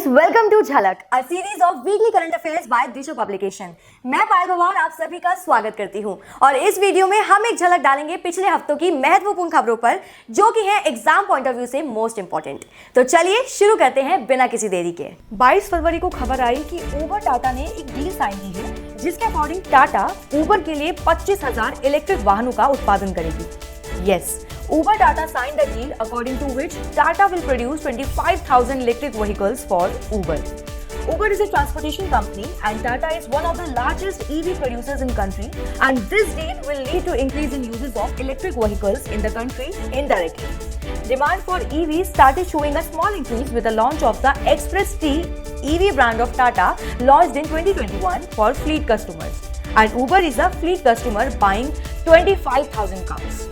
Welcome to Jhalak, a series of weekly current affairs by Disha publication. मैं पायल पवार आप सभी का स्वागत करती हूं और इस वीडियो में हम एक झलक डालेंगे पिछले हफ्तों की महत्वपूर्ण खबरों पर, जो कि है एग्जाम पॉइंट ऑफ व्यू से मोस्ट इंपॉर्टेंट। तो चलिए शुरू करते हैं बिना किसी देरी के। 22 फरवरी को खबर आई कि उबर टाटा ने एक डील साइन की है, जिसके अकॉर्डिंग टाटा उबर के लिए 25,000 इलेक्ट्रिक वाहनों का उत्पादन करेगी। Yes, Uber Tata signed a deal according to which Tata will produce 25,000 electric vehicles for Uber. Uber is a transportation company and Tata is one of the largest EV producers in country, and this deal will lead to increase in uses of electric vehicles in the country indirectly. Demand for EVs started showing a small increase with the launch of the Express T EV brand of Tata, launched in 2021 for fleet customers. And Uber is a fleet customer buying 25,000 cars.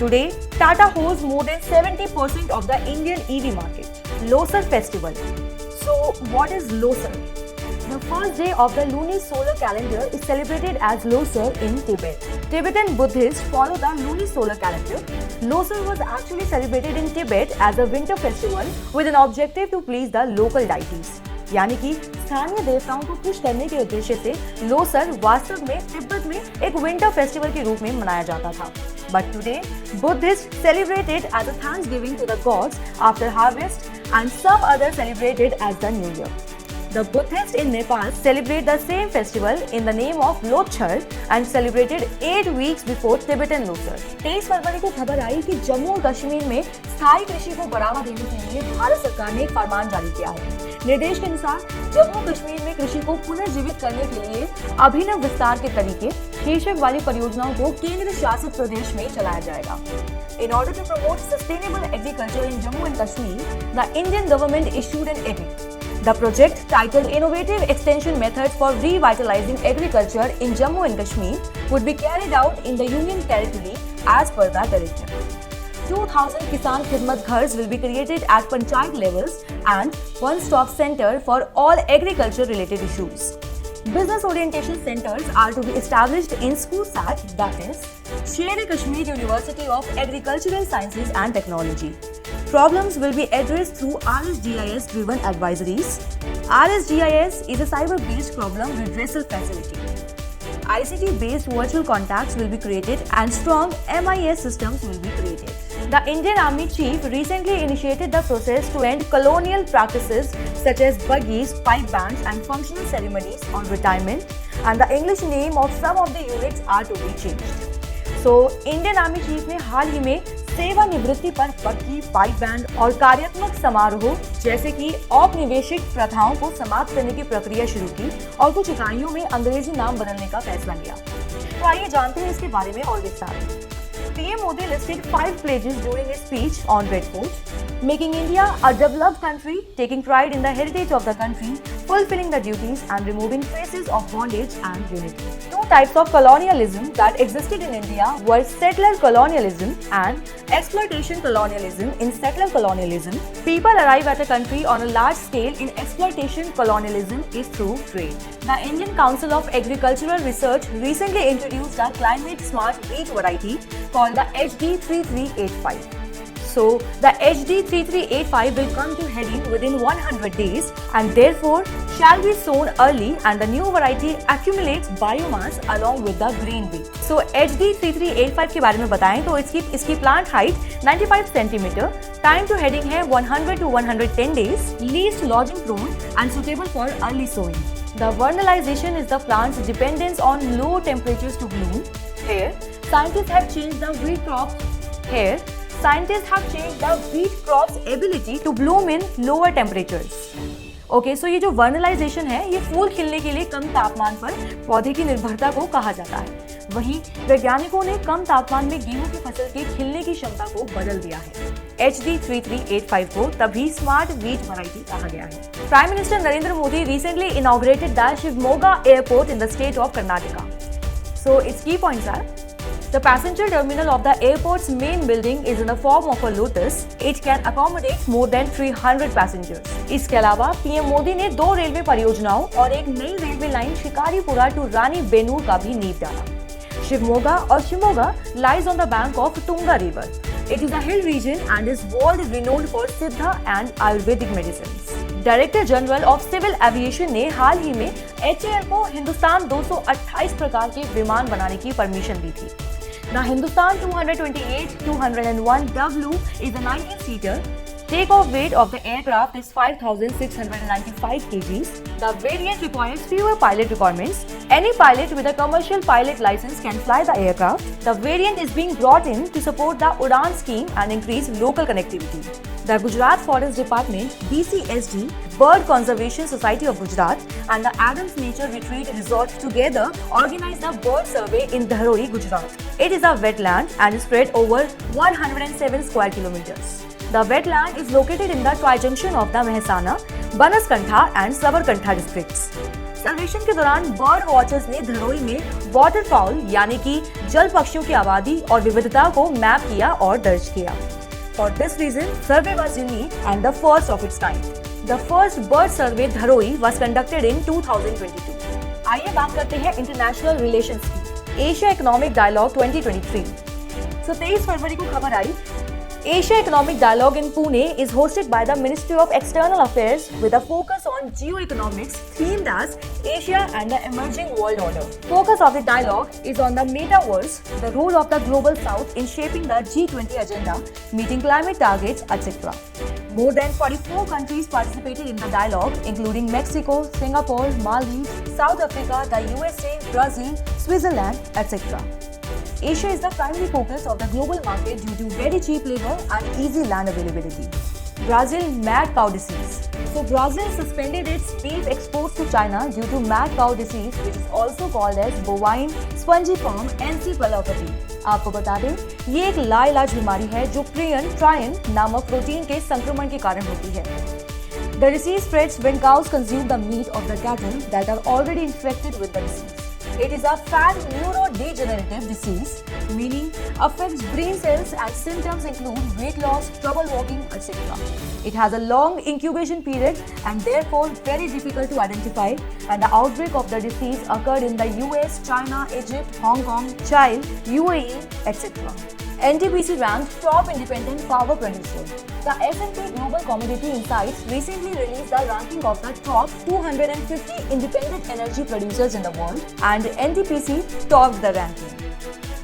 Today, Tata holds more than 70% of the Indian EV market. Losar Festival. So, what is Losar? The first day of the lunisolar calendar is celebrated as Losar in Tibet. Tibetan Buddhists follow the lunisolar calendar. Losar was actually celebrated in Tibet as a winter festival with an objective to please the local deities. यानी कि स्थानीय देवताओं को खुश करने के उद्देश्य से लोसर वास्तव में तिब्बत में एक विंटर फेस्टिवल के रूप में मनाया जाता था। But today, Buddhists celebrate it as a thanksgiving to the gods after harvest, and some others celebrate it as the New Year. The Buddhists in Nepal celebrate the same festival in the name of Lotchar and celebrated 8 weeks before Tibetan Losar. 23 फरवरी को खबर आई कि जम्मू और कश्मीर में स्थायी कृषि को बढ़ावा देने के लिए भारत सरकार ने एक फरमान जारी किया है। निर्देश के अनुसार जम्मू कश्मीर में कृषि को पुनर्जीवित करने के लिए अभिनव विस्तार के तरीके शीर्षक वाली परियोजनाओं को केंद्र शासित प्रदेश में चलाया जाएगा। In order to promote sustainable agriculture in Jammu and Kashmir, the Indian government issued an edict. The project, titled Innovative Extension Methods for Revitalizing Agriculture in Jammu and Kashmir, would be carried out in the Union Territory as per the directive. 2,000 Kisan Khidmat Ghars will be created at Panchayat levels and one-stop center for all agriculture-related issues. Business orientation centers are to be established in SCOSAT, that is, Sher-e-Kashmir University of Agricultural Sciences and Technology. Problems will be addressed through RSGIS-driven advisories. RSGIS is a cyber-based problem redressal facility. ICT-based virtual contacts will be created and strong MIS systems will be created. The Indian Army Chief recently initiated the process to end colonial practices such as buggies, pipe bands and functional ceremonies on retirement, and the English name of some of the units are to be changed. So, Indian Army Chief ने हाल ही में सेवानिवृत्ति पर बग्गी, pipe band और कार्यात्मक समारोह जैसे कि औपनिवेशिक प्रथाओं को समाप्त करने की प्रक्रिया शुरू की और कुछ इकाइयों में अंग्रेजी नाम बदलने का फैसला लिया। तो आइए जानते हैं इसके बारे में और विस्तार में। PM Modi listed 5 pledges during his speech on Red Fort, making India a developed country, taking pride in the heritage of the country, fulfilling the duties and removing traces of bondage and unity. Two types of colonialism that existed in India were settler colonialism and exploitation colonialism. In settler colonialism, people arrive at a country on a large scale. In exploitation colonialism is through trade. The Indian Council of Agricultural Research recently introduced a climate smart wheat variety called the HD3385. So, the HD3385 will come to heading within 100 days and therefore shall be sown early, and the new variety accumulates biomass along with the grain wheat. So, HD3385 के बारे में बताएं तो इसकी plant height 95 cm, time to heading है 100 to 110 days, least lodging prone and suitable for early sowing. The vernalization is the plant's dependence on low temperatures to bloom. Here, scientists have changed the wheat crop's ability to bloom in lower temperatures. Okay, so ये जो vernalization है ये फूल खिलने के लिए कम तापमान पर पौधे की निर्भरता को कहा जाता है। वहीं वैज्ञानिकों ने कम तापमान में गेहूं की फसल के खिलने की क्षमता को बदल दिया है। HD3385 को तभी स्मार्ट व्हीट वैरायटी कहा गया है। Prime minister Narendra Modi recently inaugurated the Shivamogga Airport in the state of Karnataka. So its key points are: the passenger terminal of the airport's main building is in the form of a lotus. It can accommodate more than 300 passengers. इसके अलावा PM Modi ने 2 railway परियोजनाओं और एक नई railway line Shikaripura to रानी बेनूर का भी नींव डाला। Shivamogga or Shimoga lies on the bank of Tunga River. It is a hill region and is world renowned for Siddha and Ayurvedic medicines. Director general of civil aviation ने हाल ही में HAL को हिंदुस्तान 228 प्रकार के विमान बनाने की परमिशन दी थी। The Hindustan 228-201W is a 19-seater. Takeoff weight of the aircraft is 5,695 kgs. The variant requires fewer pilot requirements. Any pilot with a commercial pilot license can fly the aircraft. The variant is being brought in to support the UDAN scheme and increase local connectivity. The Gujarat Forest Department, BCSD, Bird Conservation Society of Gujarat and the Adams Nature Retreat Resort together organized the bird survey in Dharohi, Gujarat. It is a wetland and is spread over 107 square kilometers. The wetland is located in the tri-junction of the Mehsana, Banaskantha and Sabarkantha districts. सर्वेक्षण के दौरान bird watchers ने धरोई में water foul यानी कि जल पक्षियों की आबादी और विविधता को मैप किया और दर्ज किया. For this reason, survey was unique and the first of its kind. The first bird survey Dharoi was conducted in 2022. आइए बात करते हैं इंटरनेशनल रिलेशंस की. Asia economic dialogue 2023. 23 फरवरी को खबर आई. Asia Economic Dialogue in Pune is hosted by the Ministry of External Affairs with a focus on geoeconomics themed as Asia and the Emerging World Order. Focus of the dialogue is on the metaverse, the role of the Global South in shaping the G20 agenda, meeting climate targets, etc. More than 44 countries participated in the dialogue, including Mexico, Singapore, Maldives, South Africa, the USA, Brazil, Switzerland, etc. Asia is the primary focus of the global market due to very cheap labor and easy land availability. Brazil mad cow disease. So Brazil suspended its beef exports to China due to mad cow disease, which is also called as bovine spongiform encephalopathy. आपको बता दें, ये एक लाइलाज बीमारी है जो ट्रायन नामक प्रोटीन के संक्रमण के कारण होती है. The disease spreads when cows consume the meat of the cattle that are already infected with the disease. It is a fat neurodegenerative disease, meaning affects brain cells and symptoms include weight loss, trouble walking, etc. It has a long incubation period and therefore very difficult to identify, and the outbreak of the disease occurred in the US, China, Egypt, Hong Kong, Chile, UAE, etc. NTPC ranked top independent power producer. The S&P Global Commodity Insights recently released the ranking of the top 250 independent energy producers in the world, and NTPC topped the ranking.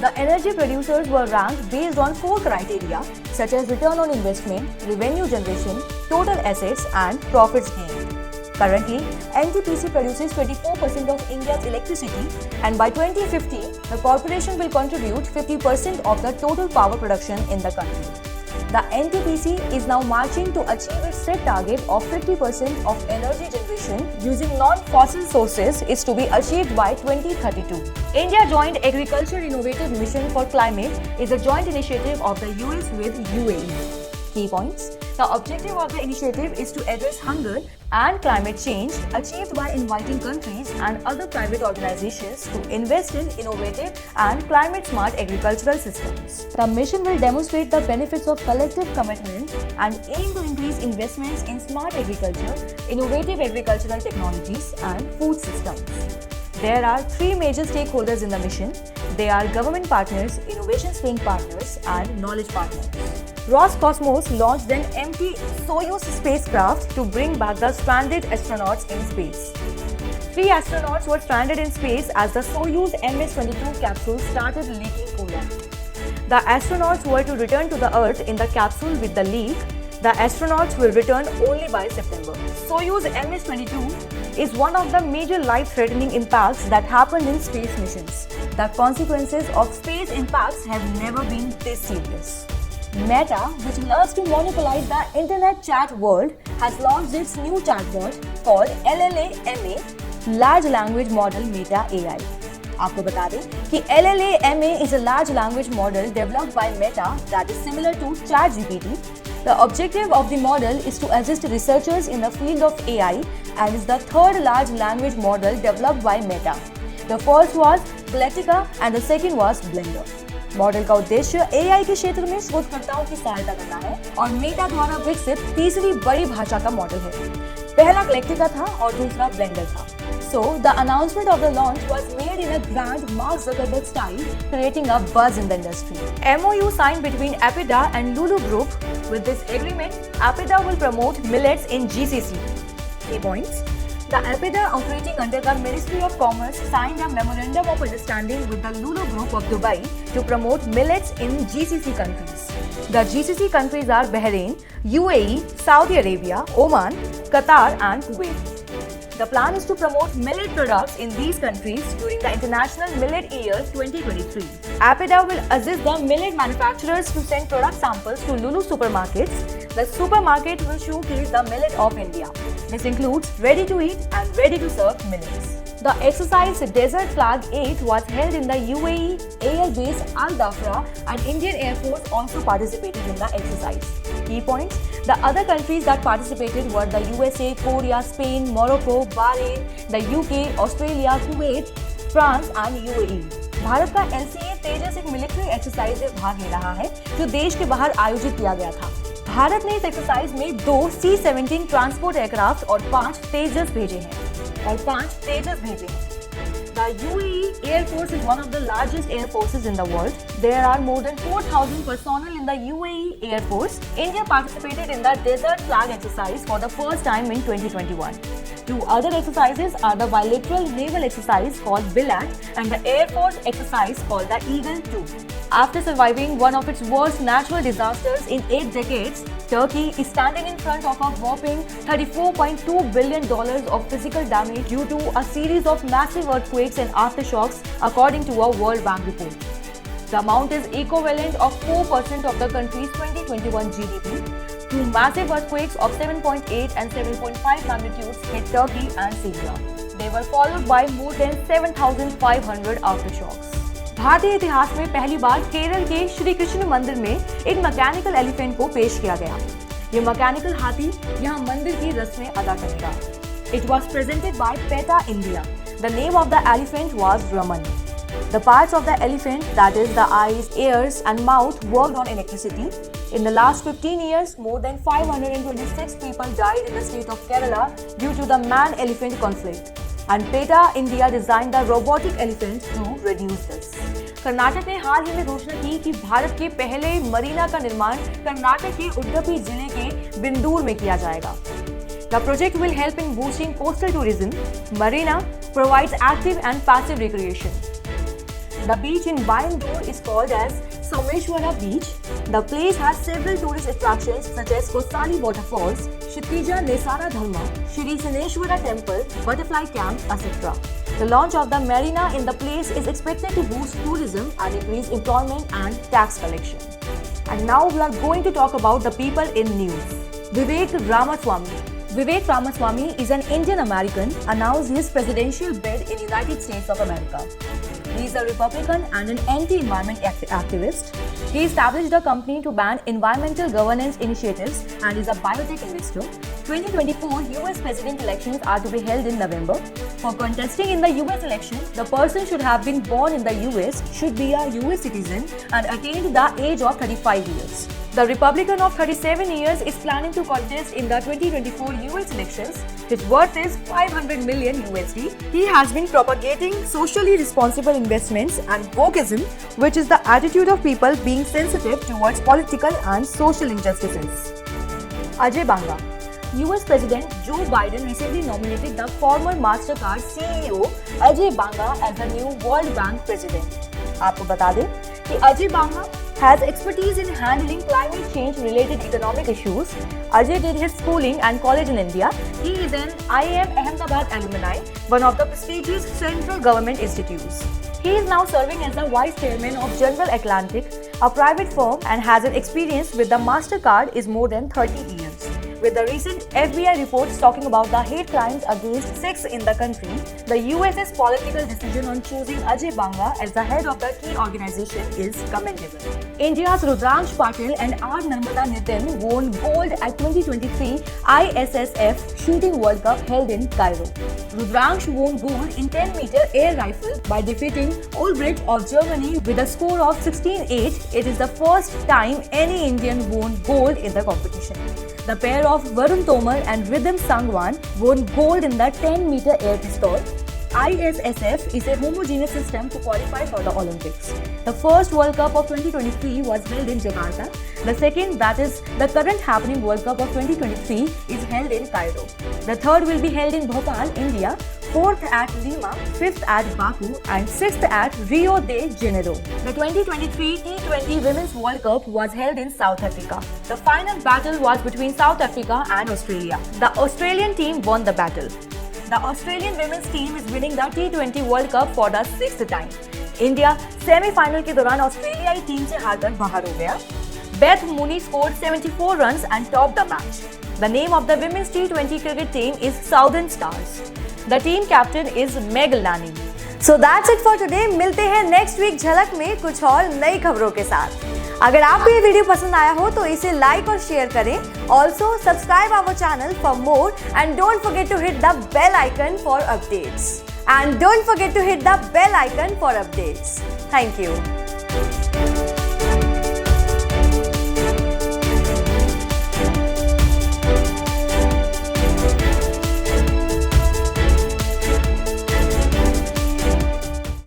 The energy producers were ranked based on 4 criteria such as return on investment, revenue generation, total assets and profits gained. Currently, NTPC produces 24% of India's electricity, and by 2050, the corporation will contribute 50% of the total power production in the country. The NTPC is now marching to achieve its set target of 50% of energy generation using non-fossil sources is to be achieved by 2032. India Joint Agriculture Innovative Mission for Climate is a joint initiative of the US with UAE. Key points. The objective of the initiative is to address hunger and climate change, achieved by inviting countries and other private organizations to invest in innovative and climate-smart agricultural systems. The mission will demonstrate the benefits of collective commitment and aim to increase investments in smart agriculture, innovative agricultural technologies, and food systems. There are 3 major stakeholders in the mission. They are government partners, innovation swing partners, and knowledge partners. Roscosmos launched an empty Soyuz spacecraft to bring back the stranded astronauts in space. 3 astronauts were stranded in space as the Soyuz MS-22 capsule started leaking coolant. The astronauts were to return to the Earth in the capsule with the leak. The astronauts will return only by September. Soyuz MS-22 is one of the major life-threatening impacts that happened in space missions. The consequences of space impacts have never been this serious. Meta, which loves to monopolize the internet chat world, has launched its new chatbot called LLaMA, Large Language Model Meta AI. आपको बता दें कि LLaMA is a large language model developed by Meta that is similar to ChatGPT. The objective of the model is to assist researchers in the field of AI and is the 3rd large language model developed by Meta. The first was Galactica and the second was Blender. Model का उद्देश्य AI के क्षेत्र में शोधकर्ताओं की सहायता करना है और मेटा द्वारा विकसित तीसरी बड़ी भाषा का मॉडल है. पहला गैलेक्टिका था और दूसरा ब्लेंडर था. So, the announcement of the launch was made in a grand Mark Zuckerberg style, creating a buzz in the industry. MOU signed between Apida and Lulu Group. With this agreement, Apida will promote millets in GCC. Key points. The Apida, operating under the Ministry of Commerce, signed a memorandum of understanding with the Lulu Group of Dubai to promote millets in GCC countries. The GCC countries are Bahrain, UAE, Saudi Arabia, Oman, Qatar and Kuwait. The plan is to promote millet products in these countries during the International Millet Year 2023. Apida will assist the millet manufacturers to send product samples to Lulu supermarkets. The supermarket will showcase the millet of India. This includes ready-to-eat and ready-to-serve millets. The exercise Desert Flag 8 was held in the UAE Air Base Al Dhafra, and Indian Air Force also participated in the exercise. Key points. The other countries that participated were the USA, Korea, Spain, Morocco, Bahrain, the UK, Australia, Kuwait, France and UAE. Bharat का LCA तेजस एक military exercise में भाग ले रहा है जो देश के बाहर आयोजित किया गया था। भारत ने इस एक्सरसाइज में 2 C-17 ट्रांसपोर्ट एयरक्राफ्ट और 5 तेजस भेजे हैं। The UAE Air Force is one of the largest air forces in the world. There are more than 4,000 personnel in the UAE Air Force. India participated in the Desert Flag exercise for the first time in 2021. Two other exercises are the bilateral naval exercise called BILAT and the Air Force exercise called the Eagle 2. After surviving one of its worst natural disasters in 8 decades, Turkey is standing in front of a whopping $34.2 billion of physical damage due to a series of massive earthquakes and aftershocks, according to a World Bank report. The amount is equivalent of 4% of the country's 2021 GDP. Two massive earthquakes of 7.8 and 7.5 magnitudes hit Turkey and Syria. They were followed by more than 7,500 aftershocks. भारतीय इतिहास में पहली बार केरल के श्री कृष्ण मंदिर में एक mechanical elephant को पेश किया गया। ये मैकेनिकल हाथी यहाँ मंदिर की रस्में अदा करेगा। It was presented by PETA India. The name of the elephant was Raman. The parts of the elephant, that is the eyes, ears and mouth, worked on electricity. In the last 15 years, more than 526 people died in the state of Kerala due to the man-elephant conflict. And PETA India designed the robotic elephant to reduce this. Karnataka ने हाल ही में घोषणा की कि भारत के पहले मरीना का निर्माण कर्नाटक के उडुपी जिले के बिंदूर में किया जाएगा। The project will help in boosting coastal tourism. Marina provides active and passive recreation. The beach in Bayandur is called as Someshwara Beach. The place has several tourist attractions such as Kosali Waterfalls, Kshitija Nesara Dharma, Shri Saneshwara Temple, Butterfly Camp, etc. The launch of the marina in the place is expected to boost tourism and increase employment and tax collection. And now we are going to talk about the people in news. Vivek Ramaswamy. Vivek Ramaswamy is an Indian American announced his presidential bid in United States of America. He is a Republican and an anti-environment activist. He established a company to ban environmental governance initiatives and is a biotech investor. 2024 US president elections are to be held in November. For contesting in the US election, the person should have been born in the US, should be a US citizen and attained the age of 35 years. The Republican of 37 years is planning to contest in the 2024 US elections. His worth is $500 million USD. He has been propagating socially responsible investments and wokeism, which is the attitude of people being sensitive towards political and social injustices. Ajay Banga. US President Joe Biden recently nominated the former MasterCard CEO Ajay Banga as the new World Bank President. आपको बता दें कि Ajay Banga has expertise in handling climate change related economic issues. Ajay did his schooling and college in India. He is an IIM Ahmedabad alumni, one of the prestigious central government institutes. He is now serving as the vice chairman of General Atlantic, a private firm, and has an experience with the MasterCard is more than 30 years. With the recent FBI reports talking about the hate crimes against Sikhs in the country, the US's political decision on choosing Ajay Banga as the head of the key organization is commendable. India's Rudraksh Patil and R. Narmada Nitin won gold at 2023 ISSF Shooting World Cup held in Cairo. Rudraksh won gold in 10-meter air rifle by defeating Ulbricht of Germany with a score of 16-8. It is the first time any Indian won gold in the competition. The pair of Varun Tomar and Rhythm Sangwan won gold in the 10-meter air pistol. ISSF is a homogeneous system to qualify for the Olympics. The first World Cup of 2023 was held in Jakarta. The second, that is the current happening World Cup of 2023, is held in Cairo. The third will be held in Bhopal, India. Fourth at Lima, fifth at Baku, and sixth at Rio de Janeiro. The 2023 T20 Women's World Cup was held in South Africa. The final battle was between South Africa and Australia. The Australian team won the battle. The Australian women's team is winning the T20 World Cup for the sixth time. India semifinal के दौरान ऑस्ट्रेलियाई team से हारकर बाहर हो गया. Beth Mooney scored 74 runs and topped the match. The name of the women's T20 cricket team is Southern Stars. The team captain is Meg Lanning. So that's it for today. मिलते हैं next week झलक में कुछ और नई खबरों के साथ. अगर आपको ये वीडियो पसंद आया हो तो इसे लाइक और शेयर करें. Also subscribe our channel for more and don't forget to hit the bell icon for updates. Thank you.